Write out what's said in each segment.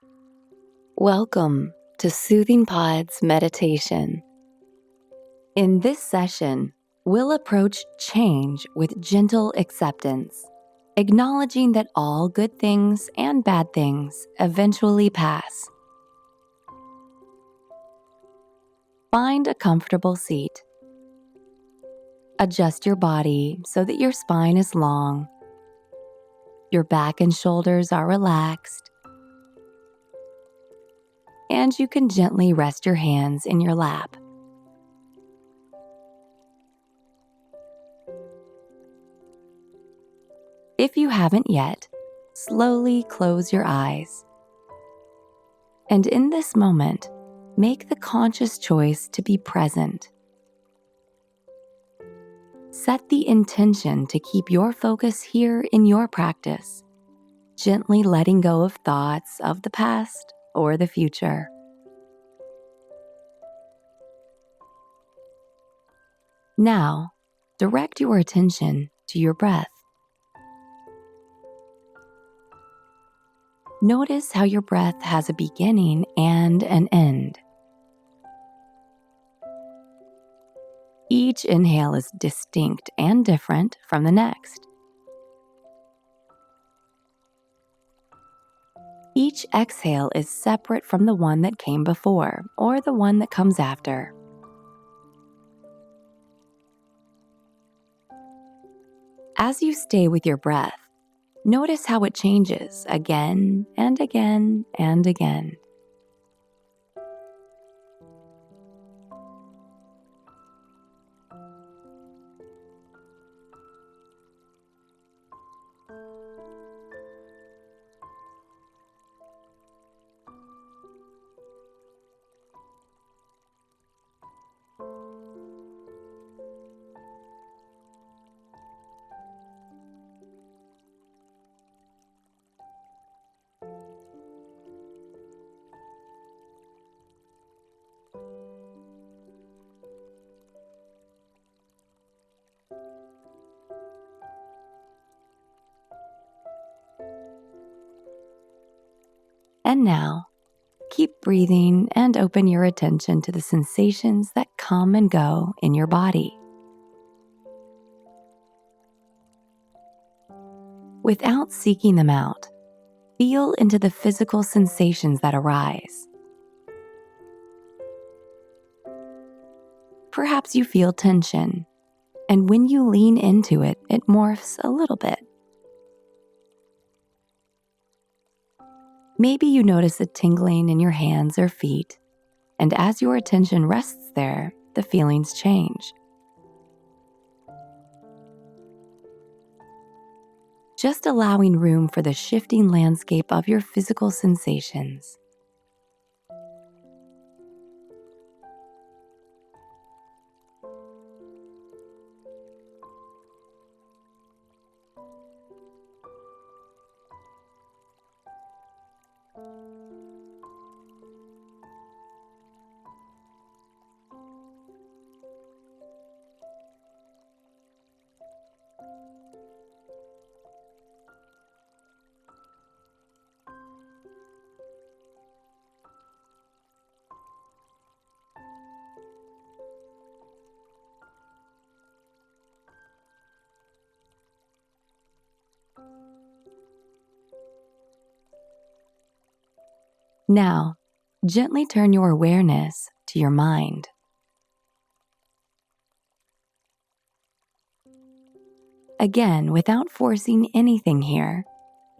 Welcome to Soothing Pod's meditation. In this session, we'll approach change with gentle acceptance, acknowledging that all good things and bad things eventually pass. Find a comfortable seat. Adjust your body so that your spine is long, your back and shoulders are relaxed, and you can gently rest your hands in your lap. If you haven't yet, slowly close your eyes. And in this moment, make the conscious choice to be present. Set the intention to keep your focus here in your practice, gently letting go of thoughts of the past or the future. Now, direct your attention to your breath. Notice how your breath has a beginning and an end. Each inhale is distinct and different from the next. Each exhale is separate from the one that came before or the one that comes after. As you stay with your breath, notice how it changes again and again and again. And now, keep breathing and open your attention to the sensations that come and go in your body. Without seeking them out, feel into the physical sensations that arise. Perhaps you feel tension, and when you lean into it, it morphs a little bit. Maybe you notice a tingling in your hands or feet, and as your attention rests there, the feelings change. Just allowing room for the shifting landscape of your physical sensations. Now, gently turn your awareness to your mind. Again, without forcing anything here,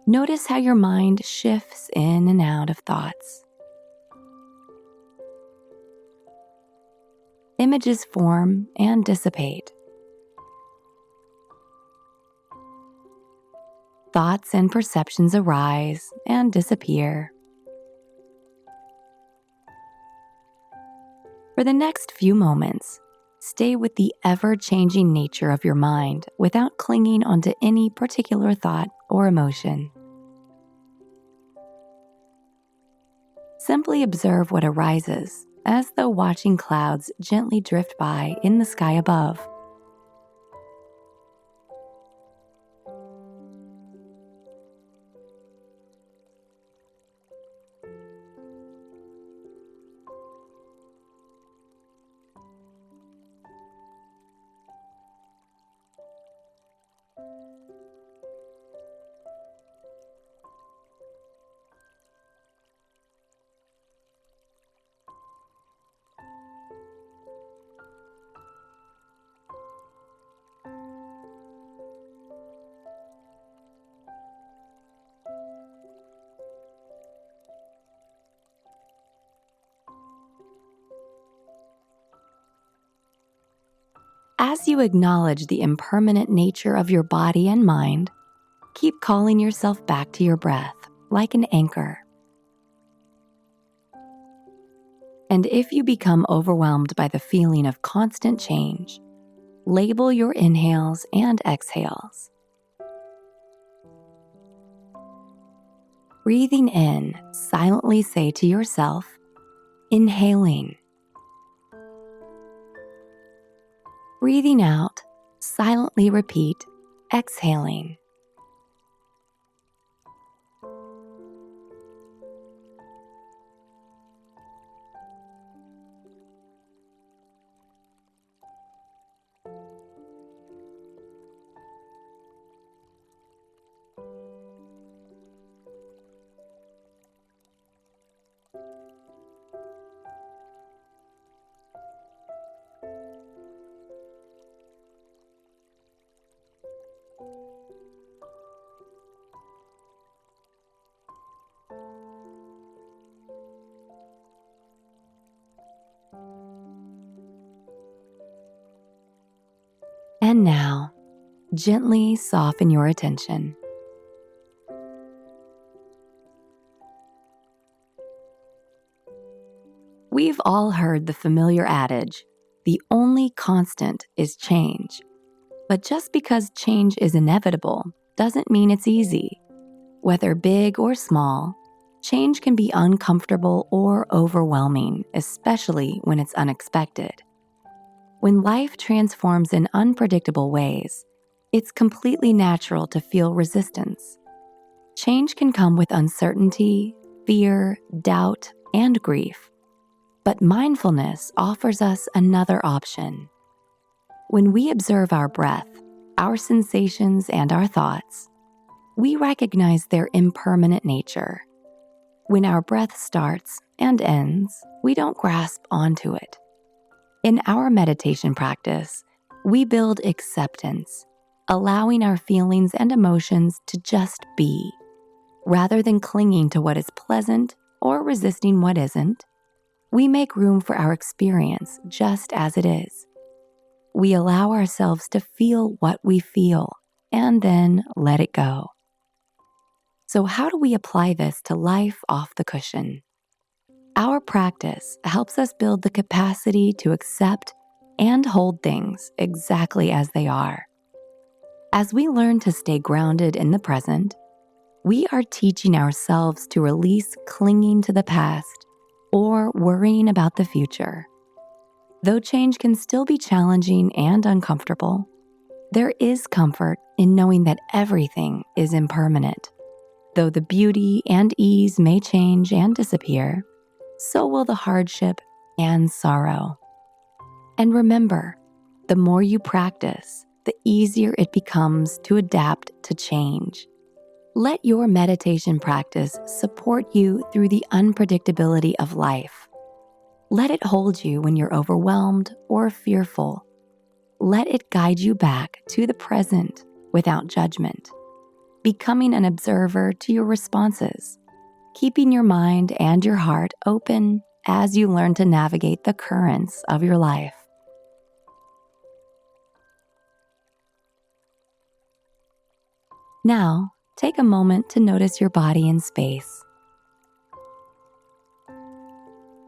notice how your mind shifts in and out of thoughts. Images form and dissipate. Thoughts and perceptions arise and disappear. For the next few moments, stay with the ever-changing nature of your mind without clinging onto any particular thought or emotion. Simply observe what arises, as though watching clouds gently drift by in the sky above. As you acknowledge the impermanent nature of your body and mind, keep calling yourself back to your breath like an anchor. And if you become overwhelmed by the feeling of constant change, label your inhales and exhales. Breathing in, silently say to yourself, inhaling. Breathing out, silently repeat, exhaling. And now, gently soften your attention. We've all heard the familiar adage, the only constant is change. But just because change is inevitable doesn't mean it's easy. Whether big or small, change can be uncomfortable or overwhelming, especially when it's unexpected. When life transforms in unpredictable ways, it's completely natural to feel resistance. Change can come with uncertainty, fear, doubt, and grief. But mindfulness offers us another option. When we observe our breath, our sensations, and our thoughts, we recognize their impermanent nature. When our breath starts and ends, we don't grasp onto it. In our meditation practice, we build acceptance, allowing our feelings and emotions to just be, rather than clinging to what is pleasant or resisting what isn't. We make room for our experience just as it is. We allow ourselves to feel what we feel and then let it go. So how do we apply this to life off the cushion? Our practice helps us build the capacity to accept and hold things exactly as they are. As we learn to stay grounded in the present, we are teaching ourselves to release clinging to the past or worrying about the future. Though change can still be challenging and uncomfortable, there is comfort in knowing that everything is impermanent. Though the beauty and ease may change and disappear, so will the hardship and sorrow. And remember, the more you practice, the easier it becomes to adapt to change. Let your meditation practice support you through the unpredictability of life. Let it hold you when you're overwhelmed or fearful. Let it guide you back to the present without judgment, becoming an observer to your responses, keeping your mind and your heart open as you learn to navigate the currents of your life. Now, take a moment to notice your body and space.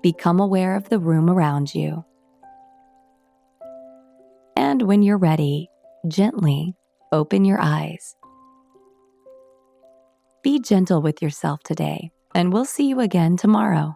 Become aware of the room around you. And when you're ready, gently open your eyes. Be gentle with yourself today, and we'll see you again tomorrow.